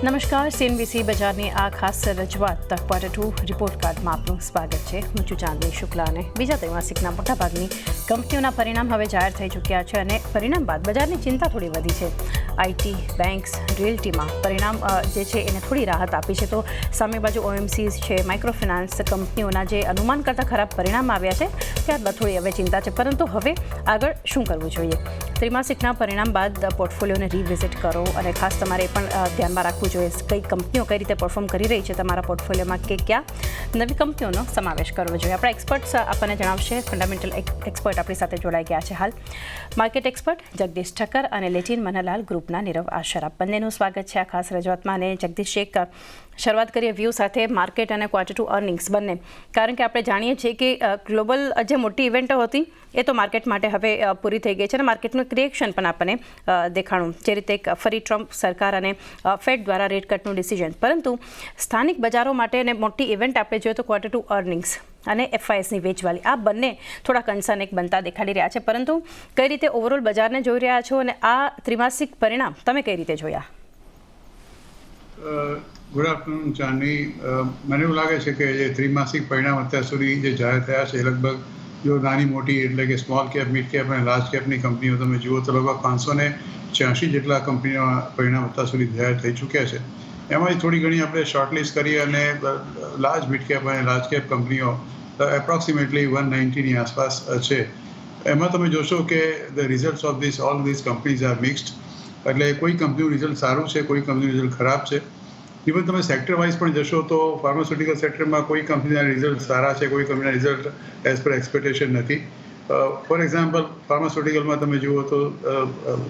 નમસ્કાર, સીએનબીસી બજારની આ ખાસ રજૂઆત Q2 રિપોર્ટ કાર્ડમાં આપનું સ્વાગત છે. હું છું ચાંદની શુક્લા અને બીજા ત્રિમાસિકના મોટાભાગની કંપનીઓના પરિણામ હવે જાહેર થઈ ચૂક્યા છે અને પરિણામ બાદ બજારની ચિંતા થોડી વધી છે. આઈટી, બેન્ક્સ, રિયલ્ટીમાં પરિણામ જે છે એને થોડી રાહત આપી છે, તો સામે બાજુ OMCs છે, માઇક્રો ફિનાન્સ કંપનીઓના જે અનુમાન કરતાં ખરાબ પરિણામ આવ્યા છે ત્યારબાદ થોડી હવે ચિંતા છે. પરંતુ હવે આગળ શું કરવું જોઈએ? ત્રિમાસિકના પરિણામ બાદ પોર્ટફોલિયોને રીવિઝિટ કરો અને ખાસ તમારે પણ ધ્યાનમાં રાખવું જોઈએ કઈ કંપનીઓ કઈ રીતે પરફોર્મ કરી રહી છે તમારા પોર્ટફોલિયોમાં, કે ક્યાં નવી કંપનીઓનો સમાવેશ કરવો જોઈએ. આપણા એક્સપર્ટ્સ આપણને જણાવશે. ફંડામેન્ટલ એક્સપર્ટ આપણી સાથે જોડાઈ ગયા છે હાલ. માર્કેટ એક્સપર્ટ જગદીશ ઠક્કર અને લેટિન મનલાલ ગ્રુપના નીરવ આશરા, બંનેનું સ્વાગત છે આ ખાસ રજૂઆતમાં. અને જગદીશ, એક શરૂઆત કરીએ વ્યૂ સાથે માર્કેટ અને Q2 અર્નિંગ્સ બંને, કારણ કે આપણે જાણીએ છીએ કે ગ્લોબલ જે મોટી ઇવેન્ટો હતી એ તો માર્કેટ માટે હવે પૂરી થઈ ગઈ છે અને માર્કેટનું એક રિએક્શન પણ આપણને દેખાણું, જે રીતે એક ફરી ટ્રમ્પ સરકાર અને ફેડ દ્વારા રેટ કટનું ડિસિઝન. પરંતુ સ્થાનિક બજારો માટે અને મોટી ઇવેન્ટ આપણે જોઈએ તો Q2 અર્નિંગ્સ અને FISની વેચવાલી, આ બંને થોડા કન્સર્ન એક બનતા દેખાડી રહ્યા છે. પરંતુ કઈ રીતે ઓવરઓલ બજારને જોઈ રહ્યા છો અને આ ત્રિમાસિક પરિણામ તમે કઈ રીતે જોયા? ગુડ આફ્ટરનૂન ચાંદની. મને એવું લાગે છે કે જે ત્રિમાસિક પરિણામ અત્યાર સુધી જે જાહેર થયા છે, લગભગ જો નાની મોટી એટલે કે સ્મોલ કેપ, મિડ કેપ અને લાર્જ કેપની કંપનીઓ તમે જુઓ તો લગભગ 586 જેટલા કંપનીઓના પરિણામ અત્યાર સુધી જાહેર થઈ ચૂક્યા છે. એમાંથી થોડી ઘણી આપણે શોર્ટલિસ્ટ કરી અને લાર્જ મિડ કેપ અને લાર્જ કેપ કંપનીઓ એપ્રોક્સિમેટલી 190ની આસપાસ છે. એમાં તમે જોશો કે the results of all this companies R mixed. એટલે કોઈ કંપનીનું રિઝલ્ટ સારું છે, કોઈ કંપનીનું રિઝલ્ટ ખરાબ છે. ઇવન તમે સેક્ટર વાઇઝ પણ જશો તો ફાર્માસ્યુટિકલ સેક્ટરમાં કોઈ કંપનીના રિઝલ્ટ સારા છે, કોઈ કંપનીના રિઝલ્ટ એઝ પર એક્સપેક્ટેશન નથી. ફોર એક્ઝામ્પલ, ફાર્માસ્યુટિકલમાં તમે જુઓ તો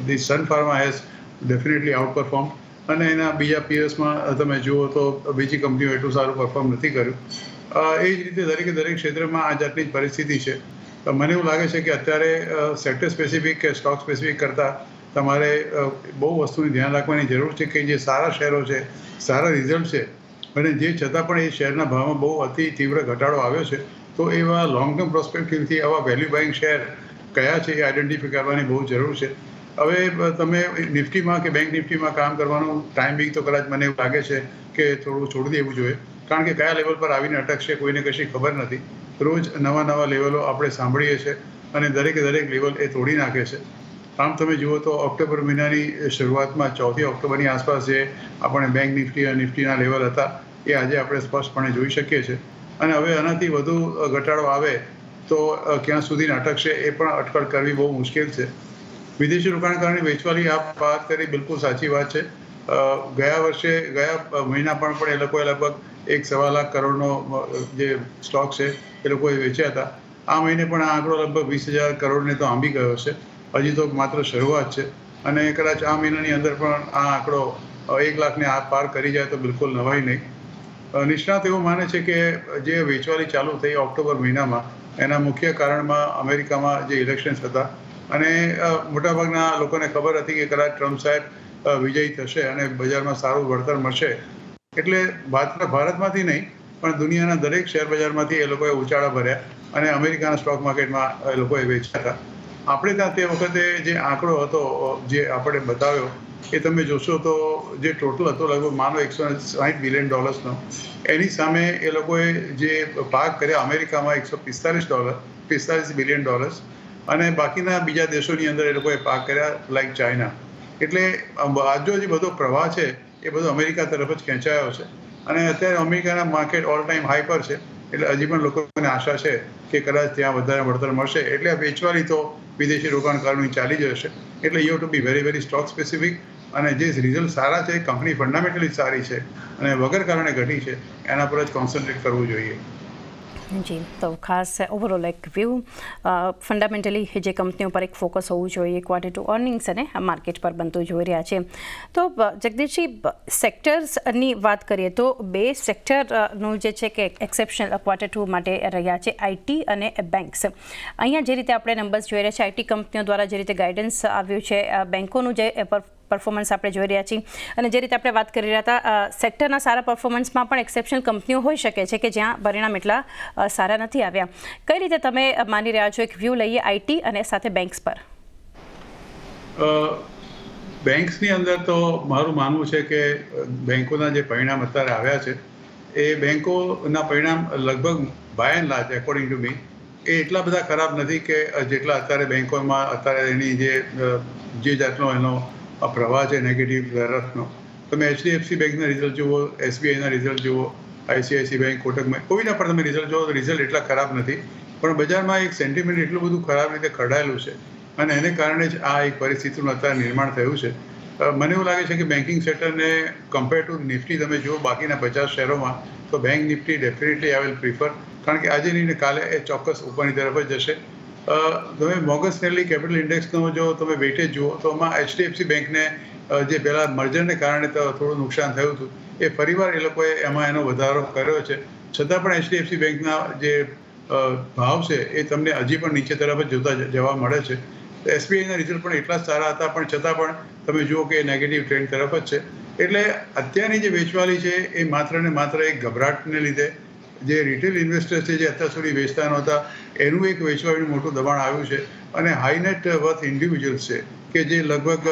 the Sun Pharma has definitely outperform, અને એના બીજા પીએસમાં તમે જુઓ તો બીજી કંપનીઓ એટલું સારું પરફોર્મ નથી કર્યું. એ જ રીતે દરેક ક્ષેત્રમાં આ જાતની જ પરિસ્થિતિ છે. મને એવું લાગે છે કે અત્યારે સેક્ટર સ્પેસિફિક કે સ્ટોક સ્પેસિફિક કરતાં તમારે બહુ વસ્તુની ધ્યાન રાખવાની જરૂર છે કે જે સારા શેરો છે, સારા રિઝલ્ટ છે, અને જે છતાં પણ એ શેરના ભાવમાં બહુ અતિ તીવ્ર ઘટાડો આવ્યો છે, તો એવા લોંગ ટર્મ પ્રોસ્પેક્ટિવથી આવા વેલ્યુ બાઇંગ શેર કયા છે એ આઈડેન્ટિફાઈ કરવાની બહુ જરૂર છે. હવે તમે નિફ્ટીમાં કે બેંક નિફ્ટીમાં કામ કરવાનું ટાઈમિંગ તો કદાચ મને એવું લાગે છે કે થોડું છોડી દેવું જોઈએ, કારણ કે કયા લેવલ પર આવીને અટકશે કોઈને કશી ખબર નથી. રોજ નવા લેવલો આપણે સાંભળીએ છીએ અને દરેક લેવલ એ તોડી નાખે છે. આમ તમે જુઓ તો ઓક્ટોબર મહિનાની શરૂઆતમાં 4 ઓક્ટોબરની આસપાસ જે આપણે બેંક નિફ્ટી અને નિફ્ટીના લેવલ હતા એ આજે આપણે સ્પષ્ટપણે જોઈ શકીએ છીએ. અને હવે આનાથી વધુ ઘટાડો આવે તો ક્યાં સુધી અટકશે એ પણ અટકળ કરવી બહુ મુશ્કેલ છે. વિદેશી રોકાણકારોની વેચવાલી આપ વાત કરી, બિલકુલ સાચી વાત છે. ગયા મહિના પણ એ લોકોએ લગભગ 1.25 લાખ કરોડનો જે સ્ટોક છે એ લોકોએ વેચ્યા હતા. આ મહિને પણ આ આંકડો લગભગ 20,000 કરોડને તો આંબી ગયો છે. હજી તો માત્ર શરૂઆત છે અને કદાચ આ મહિનાની અંદર પણ આ આંકડો 1 લાખને પાર કરી જાય તો બિલકુલ નવાઈ નહીં. નિષ્ણાત એવું માને છે કે જે વેચવાલી ચાલુ થઈ ઓક્ટોબર મહિનામાં, એના મુખ્ય કારણમાં અમેરિકામાં જે ઇલેક્શન્સ હતા અને મોટાભાગના લોકોને ખબર હતી કે કદાચ ટ્રમ્પ સાહેબ વિજયી થશે અને બજારમાં સારું વળતર મળશે, એટલે ભારતમાંથી નહીં પણ દુનિયાના દરેક શેર બજારમાંથી એ લોકોએ ઉછાળા ભર્યા અને અમેરિકાના સ્ટોક માર્કેટમાં એ લોકોએ વેચ્યા હતા. આપણે ત્યાં તે વખતે જે આંકડો હતો જે આપણે બતાવ્યો એ તમે જોશો તો જે ટોટલ હતો લગભગ માનો $160 બિલિયન, એની સામે એ લોકોએ જે પાક કર્યા અમેરિકામાં $145 બિલિયન, અને બાકીના બીજા દેશોની અંદર એ લોકોએ પાક કર્યા લાઈક ચાઇના. એટલે આજનો જે બધો પ્રવાહ છે એ બધો અમેરિકા તરફ જ ખેંચાયો છે અને અત્યારે અમેરિકાના માર્કેટ ઓલ ટાઈમ હાઈ પર છે. એટલે હજી પણ લોકોને આશા છે કે કદાચ ત્યાં વધારે વળતર મળશે. એટલે વેચવાલી તો વિદેશી રોકાણકારોની ચાલી જ રહેશે. એટલે you to be very stock specific, અને જે રિઝલ્ટ સારા છે, કંપની ફંડામેન્ટલી સારી છે અને વગર કારણે ઘટી છે, એના પર જ કોન્સન્ટ્રેટ કરવું જોઈએ. જી, તો ખાસ ઓવરઓલ એક વ્યૂ ફંડામેન્ટલી જે કંપનીઓ પર એક ફોકસ હોવું જોઈએ Q2 અર્નિંગ્સ અને માર્કેટ પર બનતું જોઈ રહ્યા છે. તો જગદીશજી, સેક્ટર્સની વાત કરીએ તો 2 સેક્ટરનું જે છે કે એક્સેપ્શનલ Q2 માટે રહ્યા છે, આઈટી અને બેન્ક્સ. અહીંયા જે રીતે આપણે નંબર્સ જોઈ રહ્યા છે, આઈટી કંપનીઓ દ્વારા જે રીતે ગાઈડન્સ આવ્યું છે, બેન્કોનું જે પરફોર્મન્સ આપણે જોઈ રહ્યા છીએ અને જે રીતે આપણે વાત કરી રહ્યા હતા, સેક્ટરના સારા પરફોર્મન્સમાં પણ એક્સેપ્શનલ કંપનીઓ હોઈ શકે છે કે જ્યાં પરિણામ એટલા સારા નથી આવ્યા. કઈ રીતે તમે માની રહ્યા છો? એક વ્યૂ લઈએ આઈટી અને સાથે બેન્ક્સ પર. બેંક્સની અંદર તો મારું માનવું છે કે બેંકોના જે પરિણામ અત્યારે આવ્યા છે એ બેંકોના પરિણામ લગભગ by and large according to me એ એટલા બધા ખરાબ નથી કે જેટલા અત્યારે બેંકોમાં અત્યારે એની જે જાતનો એનો પ્રવાહ છે નેગેટિવ તરફનો. તમે HDFC બેંકના રિઝલ્ટ જુઓ, SBIના રિઝલ્ટ જુઓ, ICICI બેંક, કોટક બેંક, કોઈના પણ તમે રિઝલ્ટ જુઓ તો રિઝલ્ટ એટલા ખરાબ નથી, પણ બજારમાં એક સેન્ટિમેન્ટ એટલું બધું ખરાબ રીતે ખરડાયેલું છે અને એને કારણે જ આ એક પરિસ્થિતિનું અત્યારે નિર્માણ થયું છે. મને એવું લાગે છે કે બેન્કિંગ સેક્ટરને કમ્પેર ટુ નિફ્ટી તમે જુઓ બાકીના 50 શેરોમાં તો bank Nifty definitely I will prefer, કારણ કે આજે નહીં ને કાલે એ ચોક્કસ ઉપરની તરફ જ જશે. તમે મોર્ગન સ્ટેનલી કેપિટલ ઇન્ડેક્સનો જો તમે વેઇટેજ જુઓ તો એમાં HDFC બેંકને જે પહેલાં મર્જરને કારણે થોડું નુકસાન થયું હતું એ ફરીવાર એ લોકોએ એમાં એનો વધારો કર્યો છે. છતાં પણ HDFC બેંકના જે ભાવ છે એ તમને હજી પણ નીચે તરફ જ જવા મળે છે. SBIના રિઝલ્ટ પણ એટલા જ સારા હતા, પણ છતાં પણ તમે જુઓ કે નેગેટિવ ટ્રેન્ડ તરફ જ છે. એટલે અત્યારની જે વેચવાલી છે એ માત્ર ને માત્ર એક ગભરાટને લીધે જે રિટેલ ઇન્વેસ્ટર્સ છે જે અત્યાર સુધી વેચતા નહોતા એનું એક વેચવાનું મોટું દબાણ આવ્યું છે અને હાઈ નેટ વર્થ ઇન્ડિવિજ્યુઅલ્સ છે કે જે લગભગ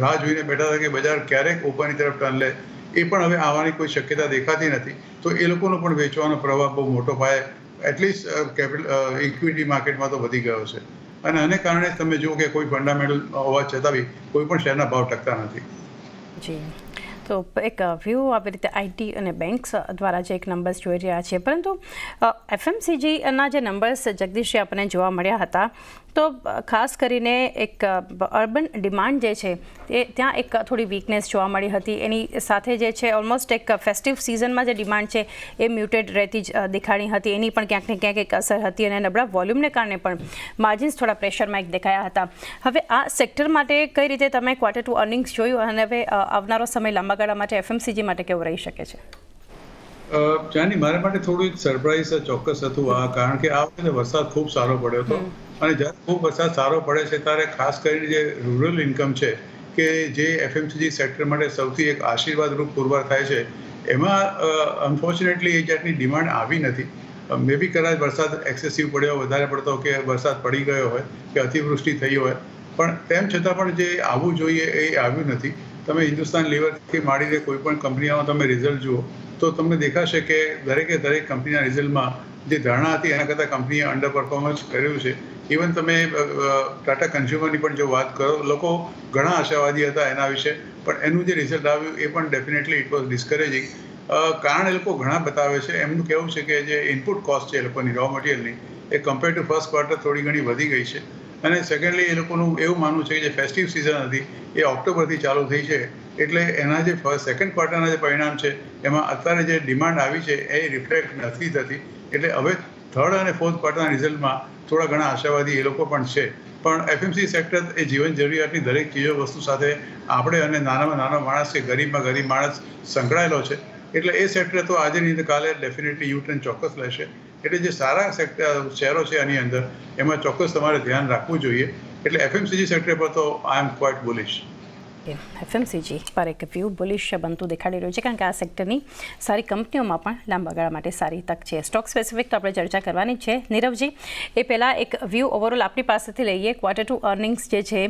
રાહ જોઈને બેઠા હતા કે બજાર ક્યારેક ઉપરની તરફ ટર્ન લે, એ પણ હવે આવવાની કોઈ શક્યતા દેખાતી નથી. તો એ લોકોનો પણ વેચવાનો પ્રવાહ બહુ મોટો પાયે એટલીસ્ટ ઇક્વિટી માર્કેટમાં તો વધી ગયો છે અને આને કારણે તમે જુઓ કે કોઈ ફંડામેન્ટલ હોવા છતાં બી કોઈ પણ શેરના ભાવ ટકતા નથી. જી, તો એક વ્યૂ આવી રીતે આઈટી અને બેંક્સ દ્વારા જે એક નંબર્સ જોઈ રહ્યા છે, પરંતુ FMCGના જે નંબર્સ જગદીશજી આપણને જોવા મળ્યા હતા તો ખાસ કરીને એક અર્બન ડિમાન્ડ જે છે એ ત્યાં એક થોડી વીકનેસ જોવા મળી હતી. એની સાથે જે છે ઓલમોસ્ટ એક ફેસ્ટિવ સિઝનમાં જે ડિમાન્ડ છે એ મ્યુટેડ રહેતી જ દેખાણી હતી. એની પણ ક્યાંક ને ક્યાંક એક અસર હતી અને નબળા વોલ્યુમને કારણે પણ માર્જિન્સ થોડા પ્રેશરમાં એક દેખાયા હતા. હવે આ સેક્ટર માટે કઈ રીતે તમે Q2 અર્નિંગ્સ જોયું અને હવે આવનારો સમય લાંબા ગાળા માટે FMCG માટે કેવો રહી શકે છે? જાની, મારા માટે થોડું એક સરપ્રાઇઝ ચોક્કસ હતું આ, કારણ કે આ વખતે વરસાદ ખૂબ સારો પડ્યો હતો અને જ્યારે ખૂબ વરસાદ સારો પડે છે ત્યારે ખાસ કરીને જે રૂરલ ઇન્કમ છે કે જે FMCG સેક્ટર માટે સૌથી એક આશીર્વાદરૂપ પુરવાર થાય છે એમાં અનફોર્ચ્યુનેટલી એ જાતની ડિમાન્ડ આવી નથી. મે બી કદાચ વરસાદ એક્સેસિવ પડ્યો, વધારે પડતો કે વરસાદ પડી ગયો હોય કે અતિવૃષ્ટિ થઈ હોય, પણ તેમ છતાં પણ જે આવવું જોઈએ એ આવ્યું નથી. તમે હિન્દુસ્તાન લીવરથી માંડીને કોઈ પણ કંપનીઓમાં તમે રિઝલ્ટ જુઓ તો તમને દેખાશે કે દરેકે દરેક કંપનીના રિઝલ્ટમાં જે ધારણા હતી એના કરતાં કંપનીએ અંડર પરફોર્મન્સ કર્યું છે. ઇવન તમે ટાટા કન્ઝ્યુમરની પણ જો વાત કરો, લોકો ઘણા આશાવાદી હતા એના વિશે, પણ એનું જે રિઝલ્ટ આવ્યું એ પણ ડેફિનેટલી ઇટ વોઝ ડિસ્કરેજિંગ. કારણ એ લોકો ઘણા બતાવે છે. એમનું કહેવું છે કે જે ઇનપુટ કોસ્ટ છે એ લોકોની રો મટીરિયલની એ કમ્પેર ટુ ફર્સ્ટ ક્વાર્ટર થોડી ઘણી વધી ગઈ છે અને સેકન્ડલી એ લોકોનું એવું માનવું છે કે જે ફેસ્ટિવ સિઝન હતી એ ઓક્ટોબરથી ચાલુ થઈ છે, એટલે એના જે સેકન્ડ ક્વાર્ટરના જે પરિણામ છે એમાં અત્યારે જે ડિમાન્ડ આવી છે એ રિફ્લેક્ટ નથી થતી. એટલે હવે થર્ડ અને ફોર્થ ક્વાર્ટરના રિઝલ્ટમાં થોડા ઘણા આશાવાદી એ લોકો પણ છે. પણ FMCG સેક્ટર એ જીવન જરૂરિયાતની દરેક ચીજો વસ્તુ સાથે આપણે અને નાનામાં નાનો માણસ કે ગરીબમાં ગરીબ માણસ સંકળાયેલો છે. એટલે એ સેક્ટર તો આજે નહીં તો કાલે ડેફિનેટલી યુટર્ન ચોક્કસ લેશે. એટલે જે સારા શેરો છે આની અંદર એમાં ચોક્કસ તમારે ધ્યાન રાખવું જોઈએ. એટલે FMCG સેક્ટર પર તો આઈ એમ ક્વાઇટ બુલિશ. FMCG પર એક વ્યૂ બુલિશ બનતું દેખાડી રહ્યું છે, કારણ કે આ સેક્ટરની સારી કંપનીઓમાં પણ લાંબા ગાળા માટે સારી તક છે. સ્ટોક સ્પેસિફિક તો આપણે ચર્ચા કરવાની છે નીરવજી, એ પહેલાં એક વ્યૂ ઓવરઓલ આપણી પાસેથી લઈએ. Q2 અર્નિંગ્સ જે છે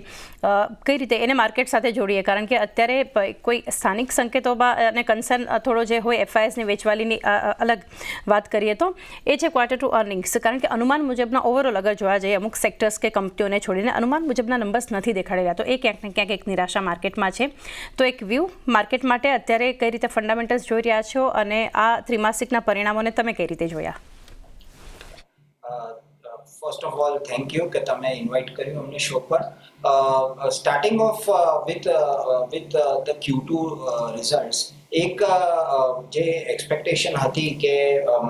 કઈ રીતે એને માર્કેટ સાથે જોડીએ, કારણ કે અત્યારે કોઈ સ્થાનિક સંકેતોમાં અને કન્સર્ન થોડો જે હોય FISની વેચવાલીની અલગ વાત કરીએ તો એ છે Q2 અર્નિંગ્સ, કારણ કે અનુમાન મુજબના ઓવરઓલ અગર જોવા જઈએ અમુક સેક્ટર્સ કે કંપનીઓને છોડીને અનુમાન મુજબના નંબર્સ નથી દેખાડી રહ્યા, તો એ ક્યાંક ને ક્યાંક એક નિરાશા માર્કેટમાં છે. તો એક વ્યૂ માર્કેટ માટે અત્યારે કઈ રીતે ફંડામેન્ટલ્સ જોઈ રહ્યા છો અને આ ત્રિમાસિકના પરિણામોને તમે કઈ રીતે જોયા? First of all thank you કે તમે ઇન્વાઇટ કર્યું અમને શો પર. Starting of with the Q2 results, એક જે એક્સપેક્ટેશન હતી કે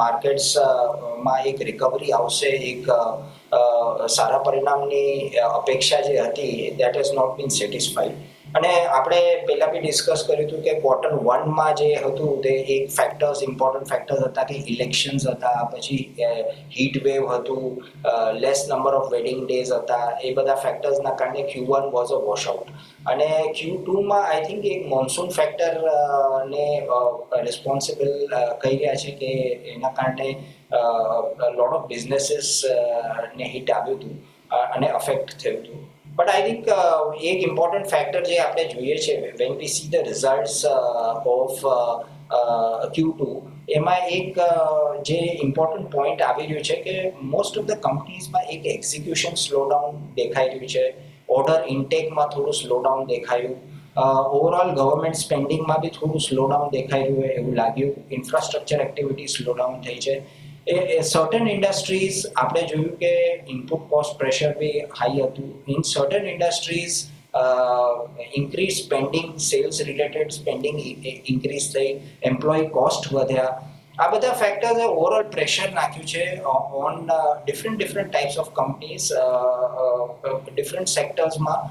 માર્કેટ્સમાં એક રિકવરી આવશે, એક સારા પરિણામની અપેક્ષા જે હતી that has not been satisfied. અને આપણે પહેલાં બી ડિસ્કસ કર્યું હતું કે Q1માં જે હતું તે એક ઇમ્પોર્ટન્ટ ફેક્ટર્સ હતા કે ઇલેક્શન્સ હતા, પછી હીટ વેવ હતું, less number of wedding days હતા. એ બધા ફેક્ટર્સના કારણે Q1 વોઝ અ વોશઆઉટ. અને Q2માં આઈ થિંક એક મોન્સૂન ફેક્ટરને રિસ્પોન્સિબલ કહી રહ્યા છે કે એના કારણે લોટ ઓફ બિઝનેસીસને હિટ આવ્યું હતું અને અફેક્ટ થયું હતું. બટ આઈ થિંક એક ઇમ્પોર્ટન્ટ ફેક્ટર જે આપણે જોઈએ છે when we see the results of Q2 એમાં એક જે ઇમ્પોર્ટન્ટ પોઈન્ટ આવી રહ્યું છે કે મોસ્ટ ઓફ ધ કંપનીઝમાં એક એક્ઝિક્યુશન સ્લોડાઉન દેખાઈ રહ્યું છે, ઓર્ડર ઇન્ટેકમાં થોડું સ્લોડાઉન દેખાયું, ઓવરઓલ ગવર્મેન્ટ સ્પેન્ડિંગમાં બી થોડું સ્લોડાઉન દેખાઈ રહ્યું એવું લાગ્યું, ઇન્ફ્રાસ્ટ્રક્ચર એક્ટિવિટી સ્લોડાઉન થઈ છે. સર્ટન ઇન્ડસ્ટ્રીઝ આપણે જોયું કે input cost pressure be high હતું. In certain industries increase spending, sales related spending increase થઈ, એમ્પ્લોય કોસ્ટ વધ્યા. આ બધા ફેક્ટર્સે ઓવરઓલ પ્રેશર નાખ્યું છે on different types of companies. Different સેક્ટર્સમાં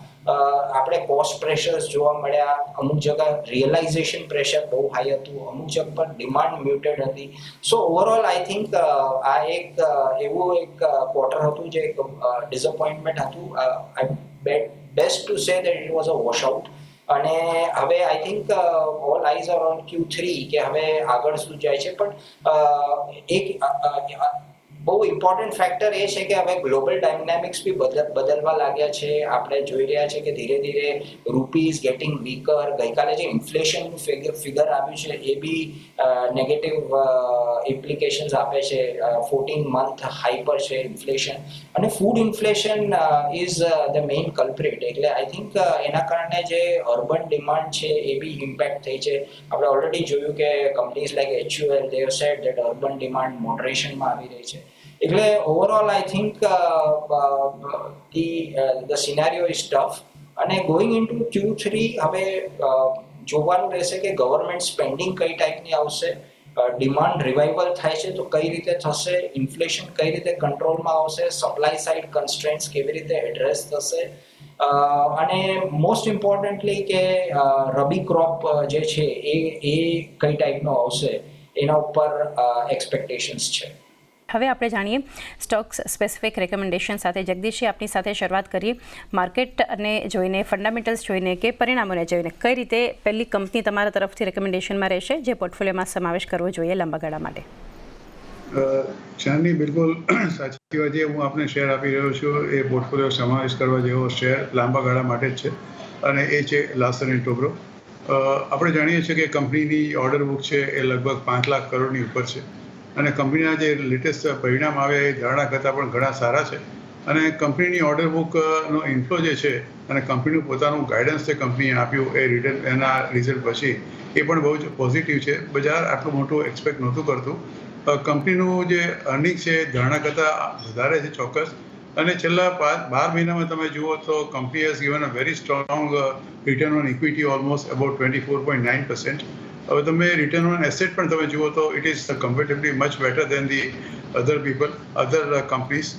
આપણે કોસ્ટ પ્રેશર્સ જોવા મળ્યા. અમુક જગ્યા રિયલાઇઝેશન પ્રેશર બહુ હાઈ હતું, અમુક જગ્યા પર ડિમાન્ડ મ્યુટેડ હતી. સો ઓવરઓલ આઈ થિંક આ એક એવું એક ક્વાર્ટર હતું જે એક ડિસઅપોઇન્ટમેન્ટ હતું. Best to say that it was a wash out. અને હવે I think all eyes are on Q3 કે હવે આગળ શું જાય છે. પણ એક બહુ ઇમ્પોર્ટન્ટ ફેક્ટર એ છે કે હવે ગ્લોબલ ડાયનામિક્સ બી બદલવા લાગ્યા છે. આપણે જોઈ રહ્યા છે કે ધીરે ધીરે રૂપી ઇઝ ગેટિંગ વીકર. ગઈકાલે જે ઇન્ફ્લેશનનું ફિગર આવ્યું છે એ બી નેગેટિવ ઇમ્પ્લિકેશન્સ આપે છે. 14 મંથ હાઈ પર છે ઇન્ફ્લેશન, અને food inflation is the main culprit. એટલે આઈ થિંક એના કારણે જે અર્બન ડિમાન્ડ છે એ બી ઇમ્પેક્ટ થઈ છે. આપણે ઓલરેડી જોયું કે companies like HUL they have said that urban demand મોડરેશનમાં આવી રહી છે. એટલે overall I think the scenario is tough. અને ગોઈંગ ઇનટુ Q3 હવે જોવાનું રહેશે કે ગવર્મેન્ટ સ્પેન્ડિંગ કઈ ટાઈપની આવશે, ડિમાન્ડ રિવાઇવલ થાય છે તો કઈ રીતે થશે, ઇન્ફ્લેશન કઈ રીતે કંટ્રોલમાં આવશે, સપ્લાય સાઇડ કન્સ્ટ્રેન્ટ્સ કેવી રીતે એડ્રેસ થશે, અને મોસ્ટ ઇમ્પોર્ટન્ટલી કે રબી ક્રોપ જે છે એ કઈ ટાઈપનો આવશે એના ઉપર એક્સપેક્ટેશન્સ છે. હવે આપણે જાણીએ સ્ટોક્સ સ્પેસિફિક રેકમેન્ડેશન સાથે. જગદીશજી, આપની સાથે શરૂઆત કરીએ માર્કેટને જોઈને, ફંડામેન્ટલ્સ જોઈને કે પરિણામોને જોઈને કઈ રીતે પહેલી કંપની તમારા તરફથી રેકમેન્ડેશનમાં રહેશે જે પોર્ટફોલિયોમાં સમાવેશ કરવો જોઈએ લાંબા ગાળા માટે? ચાંદની, બિલકુલ સાચી વાત. જે હું આપને શેર આપી રહ્યો છું એ પોર્ટફોલિયો સમાવેશ કરવા જેવો શેર લાંબા ગાળા માટે જ છે, અને એ છે લાર્સન એન્ડ ટોબ્રો. આપણે જાણીએ છીએ કે કંપનીની ઓર્ડર બુક છે એ લગભગ 5 લાખ કરોડની ઉપર છે, અને કંપનીના જે લેટેસ્ટ પરિણામ આવ્યા એ ધારણા કરતાં પણ ઘણા સારા છે. અને કંપનીની ઓર્ડર બુકનો ઇન્ફ્લો જે છે અને કંપનીનું પોતાનું ગાઈડન્સ જે કંપનીએ આપ્યું એ એના રિઝલ્ટ પછી એ પણ બહુ જ પોઝિટિવ છે. બજાર આટલું મોટું એક્સપેક્ટ નહોતું કરતું. કંપનીનું જે અર્નિંગ છે ધારણા કરતાં વધારે છે ચોક્કસ. અને છેલ્લા 12 મહિનામાં તમે જુઓ તો company has given a very strong return on equity almost about 24.9%. હવે તમે રિટર્ન ઓન એસેટ પણ તમે જુઓ તો it is comparatively much better than the other companies.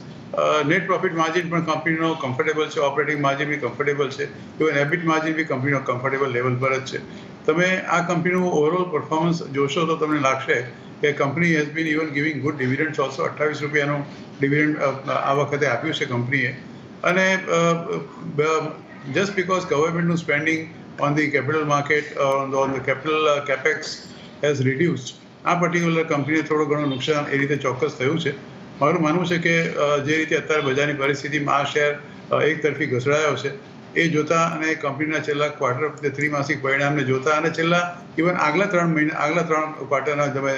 Net profit margin પણ કંપનીનો કમ્ફર્ટેબલ છે, ઓપરેટિંગ માર્જિન બી કમ્ફર્ટેબલ છે, ઇવન એબિટ માર્જિન બી કંપનીનો કમ્ફર્ટેબલ લેવલ પર જ છે. તમે આ કંપનીનું ઓવરઓલ પરફોર્મન્સ જોશો તો તમને લાગશે કે company has been even giving good dividends also. 28 રૂપિયાનું ડિવિડન્ડ આ વખતે આપ્યું છે કંપનીએ. અને જસ્ટ બીકોઝ ગવર્મેન્ટનું spending on the capital market on the capital capex has reduced, આ પર્ટિક્યુલર કંપનીને થોડું ઘણું નુકસાન એ રીતે ચોક્કસ થયું છે. મારું માનવું છે કે જે રીતે અત્યારે બજારની પરિસ્થિતિમાં આ શેર એક તરફી ઘસડાયો છે એ જોતા, અને કંપનીના છેલ્લા ક્વાર્ટર ત્રિમાસિક પરિણામને જોતા, અને છેલ્લા ઇવન આગલા 3 ક્વાર્ટરના તમે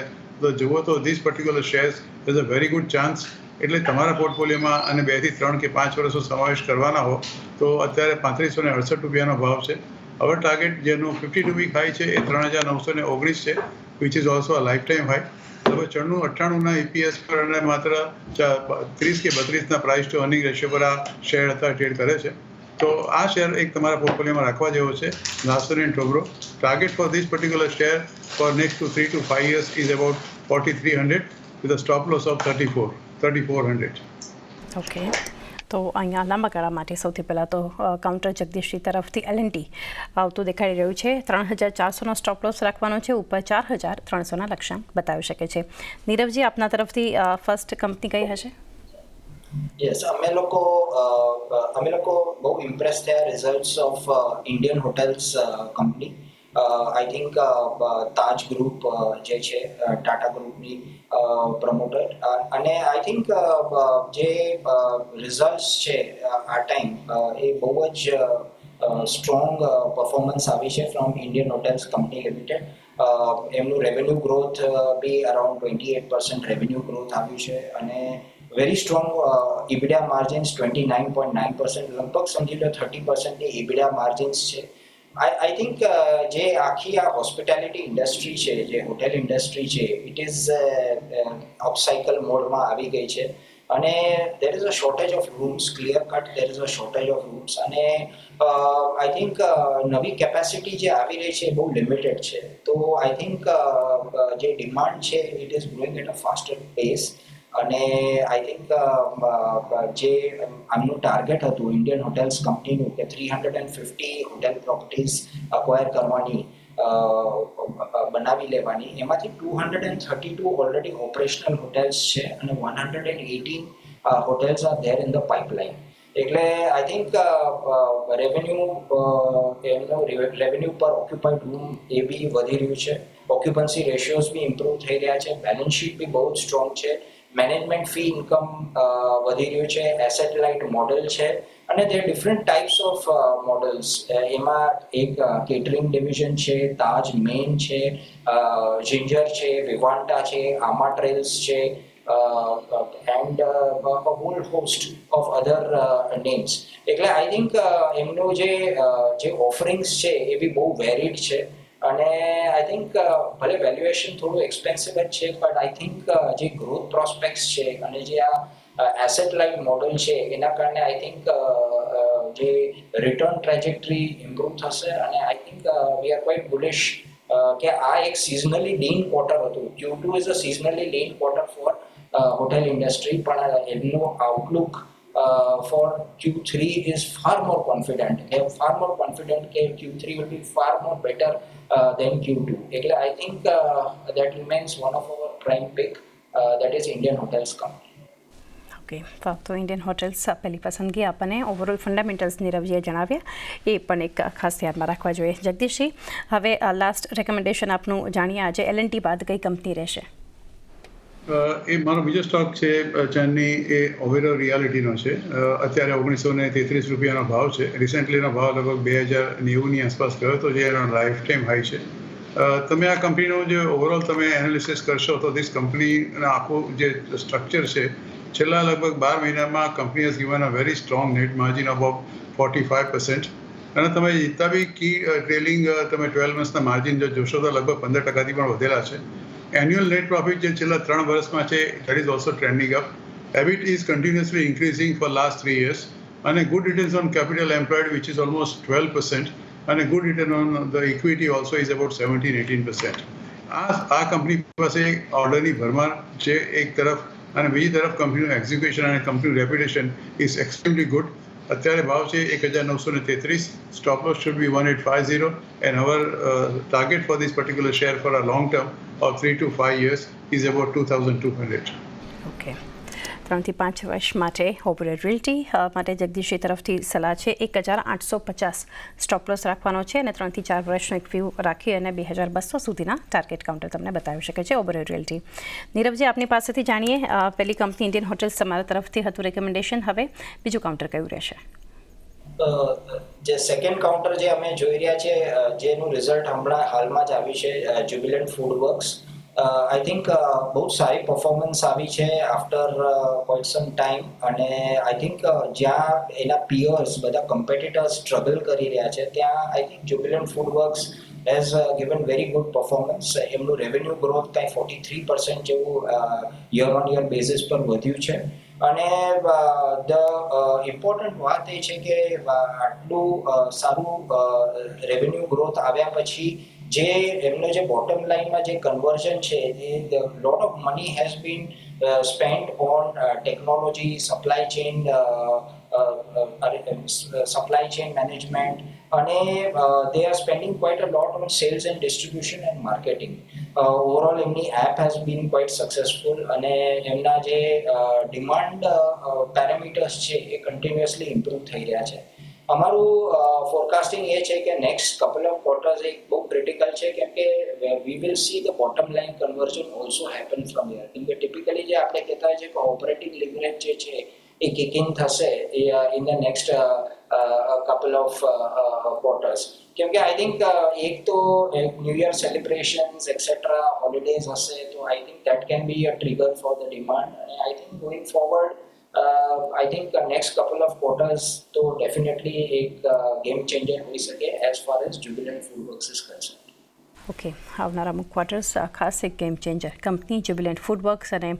જુઓ તો this particular shares is a very good chance. એટલે તમારા પોર્ટફોલિયોમાં અને 2 થી 3 કે 5 વર્ષનો સમાવેશ કરવાના હો તો અત્યારે 3568 રૂપિયાનો ભાવ છે. હવે ટાર્ગેટ જેનું 52 વીક હાઈ છે એ 3919 છે, which is also a life time high. હવે 94-98ના EPS પર અને માત્ર 30 કે 32ના પ્રાઇસ ટુ અર્નિંગ રેશિયો પર આ શેર અત્યારે ટ્રેડ કરે છે. તો આ શેર એક તમારા પોર્ટફોલિયોમાં રાખવા જેવો છે, Larsen and Toubro. Target for this particular share for next 3 to 5 years is about 4300 with a stop loss of 3400. Okay, તો અહીંયા લાંબા ગાળા માટે સૌથી પહેલાં તો કાઉન્ટર જગદીશજી તરફથી L&T આવતું દેખાઈ રહ્યું છે. 3400નો સ્ટોપ લોસ રાખવાનો છે, ઉપર 4300ના લક્ષ્યાંક બતાવી શકે છે. નીરવજી, આપના તરફથી ફર્સ્ટ કંપની કઈ હશે? યસ, અમે લોકો બહુ ઇમ્પ્રેસ થયા results of Indian hotels company. I think Taj group જે છે ટાટા ગ્રુપની પ્રમોટર, અને આઈ થિંક જે રિઝલ્ટ્સ છે આ ટાઈમ એ બહુ જ સ્ટ્રોંગ પરફોર્મન્સ આવી છે from Indian hotels company limited. એમનું રેવન્યુ ગ્રોથ બી અરાઉન્ડ 28% રેવન્યુ ગ્રોથ આવ્યું છે, અને વેરી સ્ટ્રોંગ ઇબિડા માર્જિન્સ 29.9%, લગભગ સમજી લો 30% ઇબિડા માર્જિન્સ છે. આઈ થિંક જે આખી આ હોસ્પિટાલિટી ઇન્ડસ્ટ્રી છે, જે હોટેલ ઇન્ડસ્ટ્રી છે, ઇટ ઇઝ અપસાઇકલ મોડમાં આવી ગઈ છે, અને there is a shortage of rooms, clear cut there is a shortage of rooms, અને આઈ થિંક નવી કેપેસિટી જે આવી રહી છે બહુ લિમિટેડ છે. તો આઈ થિંક જે ડિમાન્ડ છે it is growing at a faster pace, અને આઈ થિંક જે આમનું ટાર્ગેટ હતું ઇન્ડિયન હોટેલ્સ કંપનીનું કે 350 હોટેલ પ્રોપર્ટીઝ અક્વાયર કરવાની, બનાવી લેવાની, એમાંથી 232 ઓલરેડી ઓપરેશનલ હોટેલ્સ છે, અને 118 hotels are there in the pipeline. એટલે આઈ થિંક રેવન્યુ પર ઓક્યુપાઈડ રૂમ એ બી વધી રહ્યું છે, ઓક્યુપન્સી રેશિયોઝ બી ઇમ્પ્રૂવ થઈ રહ્યા છે, બેલેન્સ શીટ બી બહુ જ સ્ટ્રોંગ છે, મેનેજમેન્ટ ફી ઇન્કમ વધી રહ્યું છે, એસેટ લાઇટ મોડેલ છે, અને there are different types of models. એમાં એક કેટરિંગ ડિવિઝન છે, તાજ મેઇન છે, જિંજર છે, વિવાન્ટા છે, આમા ટ્રેલ્સ છે, and a whole host of other names. એટલે આઈ થિંક એમનું જે ઓફરિંગ્સ છે એ બી બહુ વેરિડ છે, અને આઈ થિંક ભલે વેલ્યુએશન થોડું એક્સપેન્સિવ જ છે, બટ આઈ થિંક જે ગ્રોથ પ્રોસ્પેક્ટ્સ છે અને જે આ એસેટ લાઇટ મોડલ છે એના કારણે આઈ થિંક જે રિટર્ન ટ્રેજેક્ટરી ઇમ્પ્રૂવ થશે, અને I think we are quite bullish કે આ એક સિઝનલી લીન ક્વાર્ટર હતું. Q2 is a seasonally lean quarter for hotel industry, પણ એમનું outlook for Q3 is far more confident. They are far more confident that Q3 will be far more better than Q2. એટલે I think that remains one of our prime pick, that is Indian Hotels Company. Okay, તો Indian hotels પહેલી પસંદગી આપણને overall fundamentals નીરવજીએ જણાવ્યા, એ પણ એક ખાસ ધ્યાનમાં રાખવા જોઈએ. જગદીશજી, હવે લાસ્ટ રેકમેન્ડેશન આપનું જાણીએ. આજે L&T બાદ કઈ કંપની રહેશે? એ મારો બીજો સ્ટોક છે ચેન્નઈ, એ ઓવેરો રિયાલિટીનો છે. અત્યારે 1933 રૂપિયાનો ભાવ છે. રિસેન્ટલીનો ભાવ લગભગ 2090ની આસપાસ ગયો હતો, જે એનો લાઈફ ટાઈમ હાઈ છે. તમે આ કંપનીનું જે ઓવરઓલ તમે એનાલિસિસ કરશો તો ધીસ કંપનીના આખું જે સ્ટ્રક્ચર છે, છેલ્લા લગભગ 12 મહિનામાં company has given a very strong net margin of 45%, અને તમે જેટલા બી કી ટ્રેલિંગ તમે 12 મંથ્સના માર્જિન જો જોશો તો લગભગ 15%થી પણ વધેલા છે. એન્યુઅલ નેટ પ્રોફિટ જે છેલ્લા 3 વર્ષમાં છે, that is also trending up. EBIT is continuously increasing for last 3 years, અને good returns on capital employed which is almost 12%, અને good return on the equity also is about 17-18%. આ company પાસે ઓર્ડરની ભરમાર છે એક તરફ, અને બીજી તરફ કંપનીનું એક્ઝિક્યુશન અને કંપનીનું રેપ્યુટેશન ઇઝ એક્સ્ટ્રીમલી ગુડ. અત્યારે ભાવ છે 1933. Stop loss should be 1850, and our target for this particular share for a long term of 3 to 5 years is about 2200. Okay, 3 થી 5 વર્ષ માટે ઓવરઓલ રિયલ્ટી માટે જગદીશજી તરફથી સલાહ છે 1850 સ્ટોપ લોસ રાખવાનો છે, અને 3 થી 4 વર્ષનો એક વ્યૂ રાખી અને 2200 સુધીના ટાર્ગેટ કાઉન્ટર તમને બતાવી શકે છે ઓવરઓલ રિયલ્ટી. નીરવજી, આપની પાસેથી જાણીએ, પહેલી કંપની ઇન્ડિયન હોટેલ્સ તમારા તરફથી હતું રેકમેન્ડેશન, હવે બીજું કાઉન્ટર કયું રહેશે? જે સેકન્ડ કાઉન્ટર જે અમે જોઈ રહ્યા છે, જેનું રિઝલ્ટ હમણાં હાલમાં જ આવ્યું છે, Jubilant food works. I think બહુ સારી પરફોર્મન્સ આવી છે આફ્ટર ક્વાઇટ સમ ટાઈમ, અને આઈ થિંક જ્યાં એના પિયર્સ બધા કમ્પિટિટર્સ સ્ટ્રગલ કરી રહ્યા છે, ત્યાં I think Jubilant food works has given very good performance. એમનું રેવન્યુ ગ્રોથ કાંઈ 43% જેવું યર ઓન યર બેઝિસ પર વધ્યું છે, અને ધ ઇમ્પોર્ટન્ટ વાત એ છે કે આટલું સારું રેવન્યુ ગ્રોથ આવ્યા પછી જે એમનો જે બોટમ લાઇનમાં જે કન્વર્ઝન છે, a lot of money has been spend on technology, supply chain management, અને they are spending quite a lot on sales and distribution and marketing. Overall એમની app has been quite successful, અને એમના જે demand parameters છે એ continuously improve થઈ રહ્યા છે. અમારું ફોરકાસ્ટિંગ એ છે કે નેક્સ્ટ કપલ ઓફ ક્વાર્ટર્સ એક બહુ ક્રિટિકલ છે કેમ કે we will see the bottom line conversion also happen from here કેમ કે ટિપિકલી જે આપણે કહેતા હોય છે કે ઓપરેટિંગ લિવરેજ જે છે એ કિકિંગ થશે in the next couple of quarters કેમ કે આઈ થિંક એક તો new year celebrations etcetera holidays હશે તો I think that can be a trigger for the demand અને I think going forward I think next couple of quarters तो definitely एक game changer હોઈ શકે as far as Jubilant Foodworks is concerned. Okay, આવનારા અમુક quarters ખાસ એક game changer company Jubilant FoodWorks અને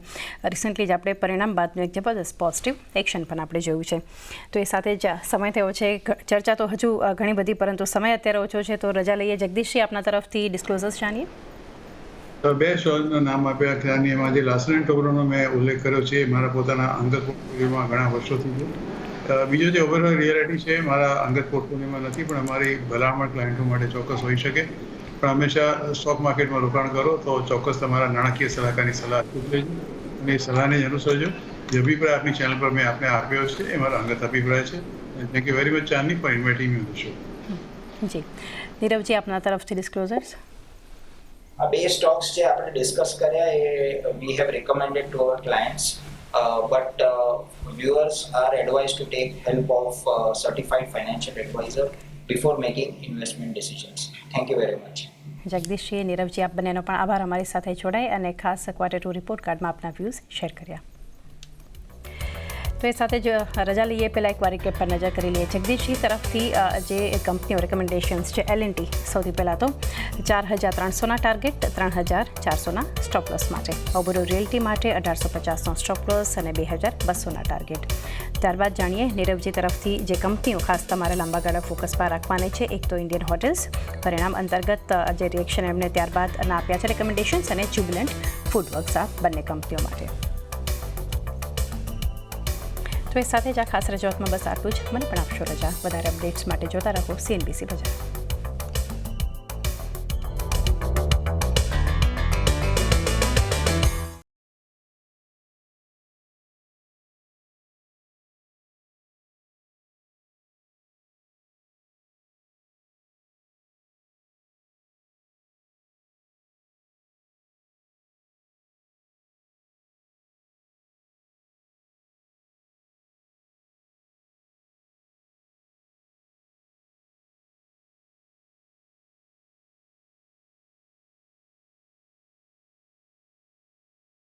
રિસન્ટલી જ આપણે પરિણામ બાદનું એક જબરદસ્ત પોઝિટિવ એક્શન પણ આપણે જોયું છે. તો એ સાથે જ સમય થયો છે, ચર્ચા તો હજુ ઘણી બધી પરંતુ સમય અત્યારે ઓછો છે, તો રજા લઈએ. જગદીશજી, આપના તરફથી ડિસ્ક્લોઝર્સ જાણીએ. બે શોઝના નામ આપ્યા છે અને એમાં જે લાર્સન એન્ડ ટોબ્રોનો મેં ઉલ્લેખ કર્યો છે એ મારા પોતાના અંગત પોર્ટફોલિયોમાં ઘણા વર્ષોથી છે. બીજો જે ઓવરઓલ રિયાલિટી છે મારા અંગત પોર્ટફોલિયોમાં નથી, પણ અમારી ભલામણ ક્લાયન્ટો માટે ચોક્કસ હોઈ શકે. પણ હંમેશા સ્ટોક માર્કેટમાં રોકાણ કરો તો ચોક્કસ તમારા નાણાકીય સલાહકારની સલાહ લેજો અને એ સલાહને જ અનુસરજો. જે અભિપ્રાય આપની ચેનલ પર મેં આપને આપ્યો છે એ મારો અંગત અભિપ્રાય છે. Thank you very much Chandni for inviting me on the show. જી, નીરવજી, આપના તરફથી ડિસ્ક્લોઝર્સ. આ બે સ્ટોક્સ જે આપણે ડિસ્કસ કર્યા એ we have recommended to our clients but viewers are advised to take help of certified financial advisor before making investment decisions. Thank you very much. જગદીશજી, નીરવજી, આપ બંનેનો પણ આભાર અમારી સાથે જોડાઈ અને ખાસ ક્વાર્ટર ટુ રિપોર્ટ કાર્ડમાં આપના વ્યૂઝ શેર કર્યા. તો એ સાથે જ રજા લઈએ પહેલાં એકવાર રિકેપ પર નજર કરી લઈએ. જગદીશજી તરફથી જે કંપનીઓ રેકમેન્ડેશન્સ છે, L&T સૌથી પહેલાં તો 4,300ના ટાર્ગેટ, 3,400ના સ્ટોપ લોસ માટે. ઓબરો રિયલ્ટી માટે 1,850નો સ્ટોપ લોસ અને 2,200ના ટાર્ગેટ. ત્યારબાદ જાણીએ નીરવજી તરફથી જે કંપનીઓ ખાસ તમારે લાંબા ગાળા ફોકસમાં રાખવાની છે. એક તો ઇન્ડિયન હોટેલ્સ, પરિણામ અંતર્ગત જે રિએક્શન એમને ત્યારબાદ આપ્યા છે રેકમેન્ડેશન્સ, અને જ્યુબિલન્ટ ફૂડવર્ક્સ, આ બંને કંપનીઓ માટે. તો એ સાથે જ આ ખાસ રજૂઆતમાં બસ આટલું જ. મને પણ આપશો રજા. વધારે અપડેટ્સ માટે જોતા રહો CNBC બજાર.